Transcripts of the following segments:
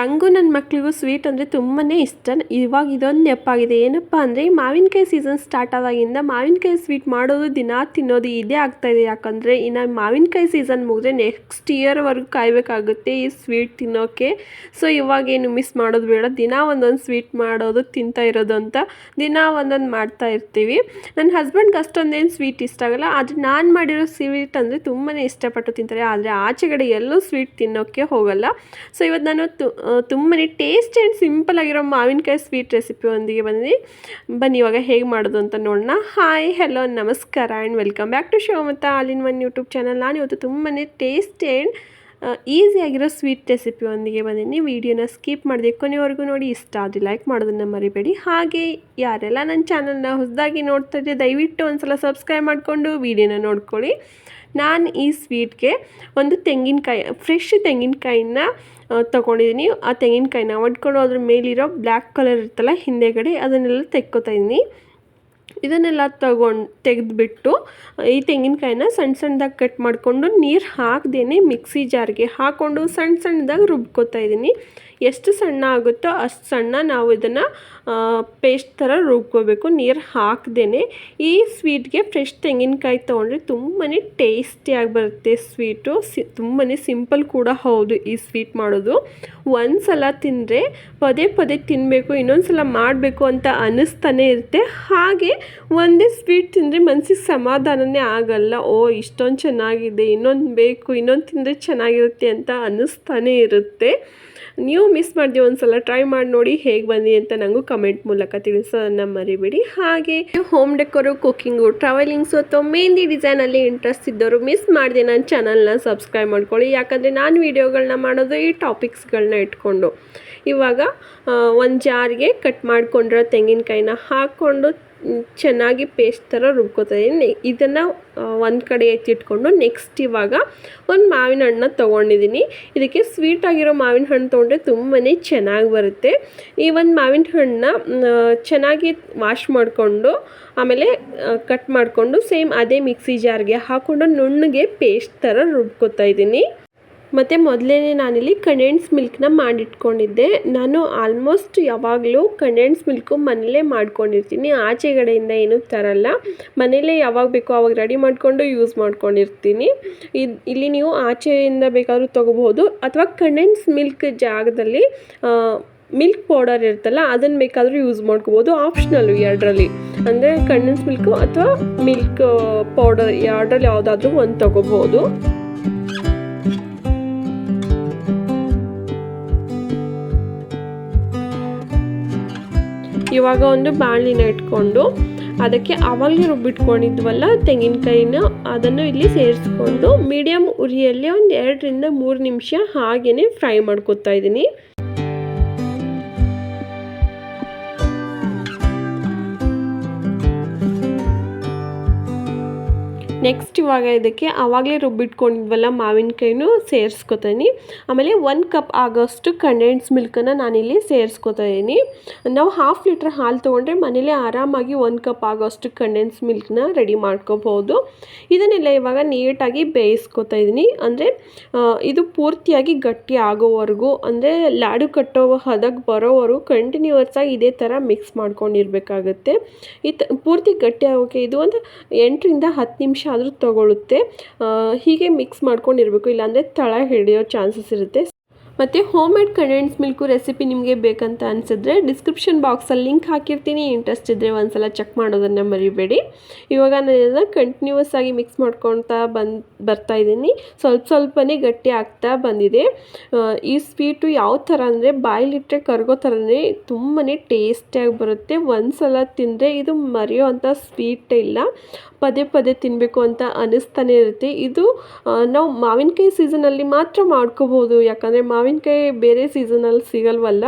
ನನಗೂ ನನ್ನ ಮಕ್ಕಳಿಗೂ ಸ್ವೀಟ್ ಅಂದರೆ ತುಂಬಾ ಇಷ್ಟ. ಇವಾಗ ಇದೊಂದು ನೆನಪಾಗಿದೆ. ಏನಪ್ಪ ಅಂದರೆ ಈ ಮಾವಿನಕಾಯಿ ಸೀಸನ್ ಸ್ಟಾರ್ಟ್ ಆದಾಗಿಂದ ಮಾವಿನಕಾಯಿ ಸ್ವೀಟ್ ಮಾಡೋದು ದಿನಾ ತಿನ್ನೋದು ಇದೇ ಆಗ್ತಾಯಿದೆ. ಯಾಕಂದರೆ ಇನ್ನು ಮಾವಿನಕಾಯಿ ಸೀಸನ್ ಮುಗಿದ್ರೆ ನೆಕ್ಸ್ಟ್ ಇಯರ್ವರೆಗೂ ಕಾಯಬೇಕಾಗುತ್ತೆ ಈ ಸ್ವೀಟ್ ತಿನ್ನೋಕ್ಕೆ. ಸೊ ಇವಾಗೇನು ಮಿಸ್ ಮಾಡೋದು ಬೇಡ, ದಿನ ಒಂದೊಂದು ಸ್ವೀಟ್ ಮಾಡೋದು ತಿಂತಾ ಇರೋದು ಅಂತ ದಿನ ಒಂದೊಂದು ಮಾಡ್ತಾ ಇರ್ತೀವಿ. ನನ್ನ ಹಸ್ಬೆಂಡ್ಗೆ ಅಷ್ಟೊಂದೇನು ಸ್ವೀಟ್ ಇಷ್ಟ ಆಗಲ್ಲ, ಆದರೆ ನಾನು ಮಾಡಿರೋ ಸ್ವೀಟ್ ಅಂದರೆ ತುಂಬಾ ಇಷ್ಟಪಟ್ಟು ತಿಂತಾರೆ. ಆದರೆ ಆಚೆಗಡೆ ಎಲ್ಲೂ ಸ್ವೀಟ್ ತಿನ್ನೋಕ್ಕೆ ಹೋಗಲ್ಲ. ಸೊ ಇವತ್ತು ನಾನು ತುಂಬಾ ಟೇಸ್ಟ್ ಆ್ಯಂಡ್ ಸಿಂಪಲ್ ಆಗಿರೋ ಮಾವಿನಕಾಯಿ ಸ್ವೀಟ್ ರೆಸಿಪಿ ಒಂದಿಗೆ ಬಂದಿದ್ದೀನಿ. ಬನ್ನಿ ಇವಾಗ ಹೇಗೆ ಮಾಡೋದು ಅಂತ ನೋಡೋಣ. ಹಾಯ್, ಹೆಲೋ, ನಮಸ್ಕಾರ and welcome back to Shivamogga all in one YouTube channel. ನಾನು ಇವತ್ತು ತುಂಬಾ ಟೇಸ್ಟ್ ಆ್ಯಂಡ್ ಈಸಿಯಾಗಿರೋ ಸ್ವೀಟ್ ರೆಸಿಪಿ ಒಂದಿಗೆ ಬಂದಿದ್ದೀನಿ. ವಿಡಿಯೋನ ಸ್ಕಿಪ್ ಮಾಡಿದೆ ಕೊನೆವರೆಗೂ ನೋಡಿ. ಇಷ್ಟ ಆದರೆ ಲೈಕ್ ಮಾಡೋದನ್ನು ಮರಿಬೇಡಿ. ಹಾಗೆ ಯಾರೆಲ್ಲ ನನ್ನ ಚಾನಲ್ನ ಹೊಸದಾಗಿ ನೋಡ್ತಾ ಇದ್ದರೆ ದಯವಿಟ್ಟು ಒಂದ್ಸಲ ಸಬ್ಸ್ಕ್ರೈಬ್ ಮಾಡಿಕೊಂಡು ವಿಡಿಯೋನ ನೋಡ್ಕೊಳ್ಳಿ. ನಾನು ಈ ಸ್ವೀಟ್ಗೆ ಒಂದು ತೆಂಗಿನಕಾಯಿ, ಫ್ರೆಶ್ ತೆಂಗಿನಕಾಯಿನ ತೊಗೊಂಡಿದ್ದೀನಿ. ಆ ತೆಂಗಿನಕಾಯಿನ ಒಡ್ಕೊಂಡು ಅದ್ರ ಮೇಲಿರೋ ಬ್ಲ್ಯಾಕ್ ಕಲರ್ ಇರುತ್ತಲ್ಲ ಹಿಂದೆಗಡೆ, ಅದನ್ನೆಲ್ಲ ತೆಕ್ಕೋತಾ ಇದ್ದೀನಿ. ಇದನ್ನೆಲ್ಲ ತೆಗೆದುಬಿಟ್ಟು ಈ ತೆಂಗಿನಕಾಯಿನ ಸಣ್ಣ ಸಣ್ಣದಾಗಿ ಕಟ್ ಮಾಡಿಕೊಂಡು ನೀರು ಹಾಕ್ದೇ ಮಿಕ್ಸಿ ಜಾರ್ಗೆ ಹಾಕ್ಕೊಂಡು ಸಣ್ಣ ಸಣ್ಣದಾಗಿ ರುಬ್ಕೋತಾ ಇದ್ದೀನಿ. ಎಷ್ಟು ಸಣ್ಣ ಆಗುತ್ತೋ ಅಷ್ಟು ಸಣ್ಣ ನಾವು ಇದನ್ನು ಪೇಸ್ಟ್ ಥರ ರುಬ್ಕೋಬೇಕು, ನೀರು ಹಾಕ್ದೇ. ಈ ಸ್ವೀಟ್ಗೆ ಫ್ರೆಶ್ ತೆಂಗಿನಕಾಯಿ ತೊಗೊಂಡ್ರೆ ತುಂಬಾ ಟೇಸ್ಟಿಯಾಗಿ ಬರುತ್ತೆ ಸ್ವೀಟು. ತುಂಬಾ ಸಿಂಪಲ್ ಕೂಡ ಹೌದು ಈ ಸ್ವೀಟ್ ಮಾಡೋದು. ಒಂದು ಸಲ ತಿಂದರೆ ಪದೇ ಪದೇ ತಿನ್ನಬೇಕು, ಇನ್ನೊಂದು ಸಲ ಮಾಡಬೇಕು ಅಂತ ಅನ್ನಿಸ್ತಾನೆ ಇರುತ್ತೆ. ಹಾಗೆ ಒಂದೇ ಸ್ವೀಟ್ ತಿಂದರೆ ಮನಸ್ಸಿಗೆ ಸಮಾಧಾನನೇ ಆಗಲ್ಲ. ಇಷ್ಟೊಂದು ಚೆನ್ನಾಗಿದೆ, ಇನ್ನೊಂದು ಬೇಕು, ಇನ್ನೊಂದು ತಿಂದರೆ ಚೆನ್ನಾಗಿರುತ್ತೆ ಅಂತ ಅನ್ನಿಸ್ತಾನೆ ಇರುತ್ತೆ. ನೀವು ಮಿಸ್ ಮಾಡಿದೆ ಒಂದ್ಸಲ ಟ್ರೈ ಮಾಡಿ ನೋಡಿ ಹೇಗೆ ಬಂದಿ ಅಂತ ನನಗೂ ಕಮೆಂಟ್ ಮೂಲಕ ತಿಳಿಸೋದನ್ನು ಮರಿಬೇಡಿ. ಹಾಗೆ ಹೋಮ್ ಡೆಕೋರು, ಕುಕ್ಕಿಂಗು, ಟ್ರಾವೆಲಿಂಗ್ಸು ಅಥವಾ ಮೆಹಂದಿ ಡಿಸೈನಲ್ಲಿ ಇಂಟ್ರೆಸ್ಟ್ ಇದ್ದವರು ಮಿಸ್ ಮಾಡಿದೆ ನನ್ನ ಚಾನಲ್ನ ಸಬ್ಸ್ಕ್ರೈಬ್ ಮಾಡ್ಕೊಳ್ಳಿ. ಯಾಕಂದರೆ ನಾನು ವೀಡಿಯೋಗಳನ್ನ ಮಾಡೋದು ಈ ಟಾಪಿಕ್ಸ್ಗಳನ್ನ ಇಟ್ಕೊಂಡು. ಇವಾಗ ಒಂದು ಜಾರಿಗೆ ಕಟ್ ಮಾಡ್ಕೊಂಡಿರೋ ತೆಂಗಿನಕಾಯಿನ ಹಾಕ್ಕೊಂಡು ಚೆನ್ನಾಗಿ ಪೇಸ್ಟ್ ಥರ ರುಬ್ಕೋತಾ ಇದ್ದೀನಿ. ಇದನ್ನು ಒಂದು ಕಡೆ ಎತ್ತಿಟ್ಕೊಂಡು ನೆಕ್ಸ್ಟ್ ಇವಾಗ ಒಂದು ಮಾವಿನ ಹಣ್ಣನ್ನ ತೊಗೊಂಡಿದ್ದೀನಿ. ಇದಕ್ಕೆ ಸ್ವೀಟ್ ಆಗಿರೋ ಮಾವಿನ ಹಣ್ಣು ತೊಗೊಂಡ್ರೆ ತುಂಬಾ ಚೆನ್ನಾಗಿ ಬರುತ್ತೆ. ಈ ಒಂದು ಮಾವಿನ ಹಣ್ಣನ್ನ ಚೆನ್ನಾಗಿ ವಾಶ್ ಮಾಡಿಕೊಂಡು ಆಮೇಲೆ ಕಟ್ ಮಾಡಿಕೊಂಡು ಸೇಮ್ ಅದೇ ಮಿಕ್ಸಿ ಜಾರ್ಗೆ ಹಾಕ್ಕೊಂಡು ನುಣ್ಣಗೆ ಪೇಸ್ಟ್ ಥರ ರುಬ್ಕೋತಾ ಇದ್ದೀನಿ. ಮತ್ತು ಮೊದಲೇ ನಾನಿಲ್ಲಿ ಕಂಡೆನ್ಸ್ ಮಿಲ್ಕ್ನ ಮಾಡಿಟ್ಕೊಂಡಿದ್ದೆ. ನಾನು ಆಲ್ಮೋಸ್ಟ್ ಯಾವಾಗಲೂ ಕಂಡೆನ್ಸ್ ಮಿಲ್ಕು ಮನೇಲೇ ಮಾಡ್ಕೊಂಡಿರ್ತೀನಿ, ಆಚೆಗಡೆಯಿಂದ ಏನೂ ತರಲ್ಲ. ಮನೇಲೇ ಯಾವಾಗ ಬೇಕೋ ಆವಾಗ ರೆಡಿ ಮಾಡಿಕೊಂಡು ಯೂಸ್ ಮಾಡ್ಕೊಂಡಿರ್ತೀನಿ. ಇಲ್ಲಿ ನೀವು ಆಚೆಯಿಂದ ಬೇಕಾದರೂ ತೊಗೋಬಹುದು, ಅಥವಾ ಕಂಡೆನ್ಸ್ ಮಿಲ್ಕ್ ಜಾಗದಲ್ಲಿ ಮಿಲ್ಕ್ ಪೌಡರ್ ಇರುತ್ತಲ್ಲ ಅದನ್ನು ಬೇಕಾದರೂ ಯೂಸ್ ಮಾಡ್ಕೋಬೋದು. ಆಪ್ಷನಲ್ಲು ಎರಡರಲ್ಲಿ, ಅಂದರೆ ಕಂಡೆನ್ಸ್ ಮಿಲ್ಕು ಅಥವಾ ಮಿಲ್ಕ್ ಪೌಡರ್ ಎರಡರಲ್ಲಿ ಯಾವುದಾದ್ರೂ ಒಂದು ತೊಗೋಬೋದು. ಇವಾಗ ಒಂದು ಬಾಣಲಿನ ಇಟ್ಕೊಂಡು ಅದಕ್ಕೆ ಆವಾಗಲೇ ರುಬ್ಬಿಟ್ಕೊಂಡಿದ್ವಲ್ಲ ತೆಂಗಿನಕಾಯಿನ, ಅದನ್ನು ಇಲ್ಲಿ ಸೇರಿಸ್ಕೊಂಡು ಮೀಡಿಯಮ್ ಉರಿಯಲ್ಲಿ ಒಂದು 2 ರಿಂದ 3 ನಿಮಿಷ ಹಾಗೇ ಫ್ರೈ ಮಾಡ್ಕೊತಾ ಇದ್ದೀನಿ. ನೆಕ್ಸ್ಟ್ ಇವಾಗ ಇದಕ್ಕೆ ಆವಾಗಲೇ ರುಬ್ಬಿಟ್ಕೊಂಡಿದ್ವಲ್ಲ ಮಾವಿನಕಾಯಿನೂ ಸೇರಿಸ್ಕೊತೀನಿ. ಆಮೇಲೆ 1 ಕಪ್ ಆಗೋಷ್ಟು ಕಂಡೆನ್ಸ್ ಮಿಲ್ಕನ್ನು ನಾನಿಲ್ಲಿ ಸೇರಿಸ್ಕೊತಾ ಇದ್ದೀನಿ. ನಾವು 1/2 ಲೀಟ್ರ್ ಹಾಲು ತೊಗೊಂಡ್ರೆ ಮನೇಲಿ ಆರಾಮಾಗಿ 1 ಕಪ್ ಆಗೋಷ್ಟು ಕಂಡೆನ್ಸ್ ಮಿಲ್ಕ್ನ ರೆಡಿ ಮಾಡ್ಕೋಬೋದು. ಇದನ್ನೆಲ್ಲ ಇವಾಗ ನೀಟಾಗಿ ಬೇಯಿಸ್ಕೊತಾ ಇದ್ದೀನಿ. ಅಂದರೆ ಇದು ಪೂರ್ತಿಯಾಗಿ ಗಟ್ಟಿ ಆಗೋವರೆಗೂ, ಅಂದರೆ ಲಾಡು ಕಟ್ಟೋ ಹದಕ್ಕೆ ಬರೋವರೆಗೂ ಕಂಟಿನ್ಯೂಸ್ ಆಗಿ ಇದೇ ಥರ ಮಿಕ್ಸ್ ಮಾಡ್ಕೊಂಡಿರ್ಬೇಕಾಗತ್ತೆ. ಪೂರ್ತಿ ಗಟ್ಟಿ ಆಗೋಕ್ಕೆ ಇದು ಒಂದು 8 ರಿಂದ 10 ನಿಮಿಷ ಆದರೂ ತಗೊಳ್ಳುತ್ತೆ. ಹೀಗೆ ಮಿಕ್ಸ್ ಮಾಡ್ಕೊಂಡಿರಬೇಕು, ಇಲ್ಲಾಂದರೆ ತಳ ಹಿಡಿಯೋ ಚಾನ್ಸಸ್ ಇರುತ್ತೆ. ಮತ್ತು home made condense milk recipe ನಿಮಗೆ ಬೇಕಂತ ಅನಿಸಿದ್ರೆ ಡಿಸ್ಕ್ರಿಪ್ಷನ್ ಬಾಕ್ಸಲ್ಲಿ ಲಿಂಕ್ ಹಾಕಿರ್ತೀನಿ. ಇಂಟ್ರೆಸ್ಟ್ ಇದ್ದರೆ ಒಂದ್ಸಲ ಚೆಕ್ ಮಾಡೋದನ್ನು ಮರಿಬೇಡಿ. ಇವಾಗ ನಾನು ಇದನ್ನು ಕಂಟಿನ್ಯೂಸ್ ಆಗಿ ಮಿಕ್ಸ್ ಮಾಡ್ಕೊಳ್ತಾ ಬರ್ತಾ ಇದ್ದೀನಿ. ಸ್ವಲ್ಪನೇ ಗಟ್ಟಿ ಆಗ್ತಾ ಬಂದಿದೆ. ಈ ಸ್ವೀಟು ಯಾವ ಥರ ಅಂದರೆ ಬಾಯಲ್ಲಿಟ್ಟರೆ ಕರಗೋ ಥರನೇ ತುಂಬಾ ಟೇಸ್ಟಿಯಾಗಿ ಬರುತ್ತೆ. ಒಂದು ಸಲ ತಿಂದರೆ ಇದು ಮರೆಯೋ ಅಂಥ ಸ್ವೀಟ್ ಇಲ್ಲ, ಪದೇ ಪದೇ ತಿನ್ನಬೇಕು ಅಂತ ಅನ್ನಿಸ್ತಾನೆ ಇರುತ್ತೆ. ಇದು ನಾವು ಮಾವಿನಕಾಯಿ ಸೀಸನಲ್ಲಿ ಮಾತ್ರ ಮಾಡ್ಕೋಬೋದು, ಯಾಕಂದರೆ ಮಾವಿನಕಾಯಿ ಬೇರೆ ಸೀಸನಲ್ಲಿ ಸಿಗಲ್ವಲ್ಲ.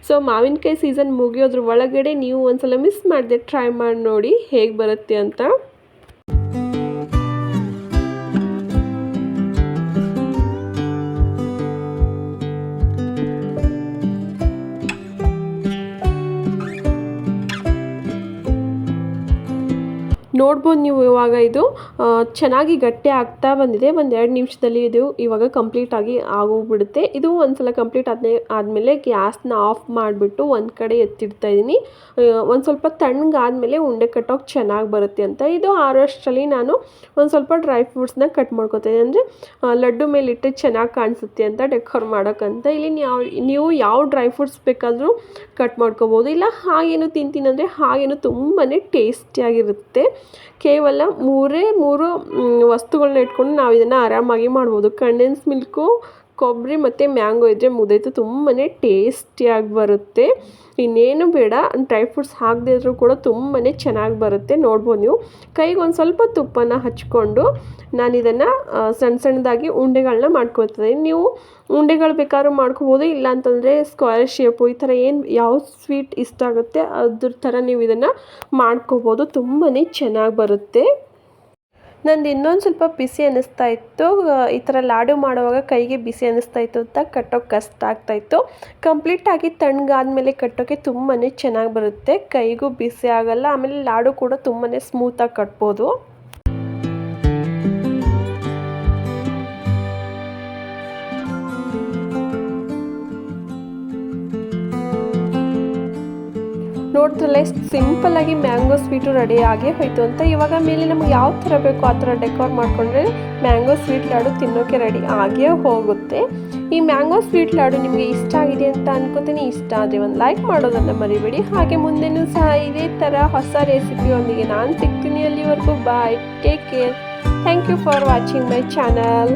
ಸೊ ಮಾವಿನಕಾಯಿ ಸೀಸನ್ ಮುಗಿಯೋದ್ರ ಒಳಗಡೆ ನೀವು ಒಂದ್ಸಲ ಮಿಸ್ ಮಾಡದೆ ಟ್ರೈ ಮಾಡಿ ನೋಡಿ ಹೇಗೆ ಬರುತ್ತೆ ಅಂತ. ನೋಡ್ಬೋದು ನೀವು ಇವಾಗ ಇದು ಚೆನ್ನಾಗಿ ಗಟ್ಟಿ ಆಗ್ತಾ ಬಂದಿದೆ. ಒಂದು 2 ನಿಮಿಷದಲ್ಲಿ ಇದು ಇವಾಗ ಕಂಪ್ಲೀಟಾಗಿ ಆಗೋಗ್ಬಿಡುತ್ತೆ. ಇದು ಒಂದ್ಸಲ ಕಂಪ್ಲೀಟ್ ಆದಮೇಲೆ ಗ್ಯಾಸ್ನ ಆಫ್ ಮಾಡಿಬಿಟ್ಟು ಒಂದು ಕಡೆ ಎತ್ತಿಡ್ತಾ ಇದ್ದೀನಿ. ಒಂದು ಸ್ವಲ್ಪ ತಣ್ಣಗಾದ್ಮೇಲೆ ಉಂಡೆ ಕಟ್ಟೋಕೆ ಚೆನ್ನಾಗಿ ಬರುತ್ತೆ ಅಂತ. ಇದು ಆರೋಷ್ಟರಲ್ಲಿ ನಾನು ಒಂದು ಸ್ವಲ್ಪ ಡ್ರೈ ಫ್ರೂಟ್ಸ್ನ ಕಟ್ ಮಾಡ್ಕೊತೀನಿ. ಅಂದರೆ ಲಡ್ಡು ಮೇಲಿಟ್ಟು ಚೆನ್ನಾಗಿ ಕಾಣಿಸುತ್ತೆ ಅಂತ ಡೆಕೋರ್ ಮಾಡೋಕ್ಕಂತ. ಇಲ್ಲಿ ನೀವು ಯಾವ ಡ್ರೈ ಫ್ರೂಟ್ಸ್ ಬೇಕಾದರೂ ಕಟ್ ಮಾಡ್ಕೋಬೋದು. ಇಲ್ಲ ಹಾಗೇನು ತಿಂತೀನಿ ಅಂದರೆ ಹಾಗೇನು ತುಂಬಾ ಟೇಸ್ಟಿಯಾಗಿರುತ್ತೆ. ಕೇವಲ ಮೂರೇ ವಸ್ತುಗಳನ್ನ ಇಟ್ಕೊಂಡು ನಾವು ಇದನ್ನು ಆರಾಮಾಗಿ ಮಾಡ್ಬೋದು. ಕಂಡೆನ್ಸ್ ಮಿಲ್ಕು, ಕೊಬ್ಬರಿ ಮತ್ತು ಮ್ಯಾಂಗೋ ಇದ್ದರೆ ಮುಗಿದೋಯ್ತು. ತುಂಬಾ ಟೇಸ್ಟಿಯಾಗಿ ಬರುತ್ತೆ. ಇನ್ನೇನು ಬೇಡ, ಡ್ರೈ ಫ್ರೂಟ್ಸ್ ಹಾಕದೇ ಇದ್ರೂ ಕೂಡ ತುಂಬಾ ಚೆನ್ನಾಗಿ ಬರುತ್ತೆ. ನೋಡ್ಬೋದು ನೀವು. ಕೈಗೆ ಒಂದು ಸ್ವಲ್ಪ ತುಪ್ಪನ ಹಚ್ಕೊಂಡು ನಾನು ಇದನ್ನು ಸಣ್ಣದಾಗಿ ಉಂಡೆಗಳನ್ನ ಮಾಡ್ಕೊಳ್ತೀನಿ. ನೀವು ಉಂಡೆಗಳು ಬೇಕಾದ್ರೂ ಮಾಡ್ಕೋಬೋದು. ಇಲ್ಲ ಅಂತಂದರೆ ಸ್ಕ್ವೇರ್ ಶೇಪು ಈ ಥರ ಯಾವ ಸ್ವೀಟ್ ಇಷ್ಟ ಆಗುತ್ತೆ ಅದ್ರ ಥರ ನೀವು ಇದನ್ನು ಮಾಡ್ಕೋಬೋದು. ತುಂಬಾ ಚೆನ್ನಾಗಿ ಬರುತ್ತೆ. ನಂದು ಇನ್ನೊಂದು ಸ್ವಲ್ಪ ಬಿಸಿ ಅನ್ನಿಸ್ತಾ ಇತ್ತು. ಈ ಥರ ಲಾಡು ಮಾಡುವಾಗ ಕೈಗೆ ಬಿಸಿ ಅನ್ನಿಸ್ತಾ ಇತ್ತು ಅಂತ ಕಟ್ಟೋಕ್ಕೆ ಕಷ್ಟ ಆಗ್ತಾಯಿತ್ತು. ಕಂಪ್ಲೀಟಾಗಿ ತಣ್ಣಗಾದ್ಮೇಲೆ ಕಟ್ಟೋಕ್ಕೆ ತುಂಬಾ ಚೆನ್ನಾಗಿ ಬರುತ್ತೆ. ಕೈಗೂ ಬಿಸಿ ಆಗಲ್ಲ. ಆಮೇಲೆ ಲಾಡು ಕೂಡ ತುಂಬಾ ಸ್ಮೂತಾಗಿ ಕಟ್ಬೋದು. ನೋಡಿದ್ರಲ್ಲೇ ಸಿಂಪಲ್ಲಾಗಿ ಮ್ಯಾಂಗೋ ಸ್ವೀಟು ರೆಡಿ ಆಗೇ ಹೋಯಿತು ಅಂತ. ಇವಾಗ ಮೇಲೆ ನಮ್ಗೆ ಯಾವ ಥರ ಬೇಕೋ ಆ ಥರ ಡೆಕೋರ್ ಮಾಡಿಕೊಂಡ್ರೆ ಮ್ಯಾಂಗೋ ಸ್ವೀಟ್ ಲಾಡು ತಿನ್ನೋಕ್ಕೆ ರೆಡಿ ಆಗೇ ಹೋಗುತ್ತೆ. ಈ ಮ್ಯಾಂಗೋ ಸ್ವೀಟ್ ಲಾಡು ನಿಮಗೆ ಇಷ್ಟ ಆಗಿದೆ ಅಂತ ಅನ್ಕೋತೀನಿ. ಇಷ್ಟ ಆದರೆ ಒಂದು ಲೈಕ್ ಮಾಡೋದನ್ನು ಮರಿಬೇಡಿ. ಹಾಗೆ ಮುಂದೆನೂ ಸಹ ಇದೇ ಥರ ಹೊಸ ರೆಸಿಪಿಯೊಂದಿಗೆ ನಾನು ಸಿಗ್ತೀನಿ. ಅಲ್ಲಿವರೆಗೂ bye, take care. Thank you for watching my channel.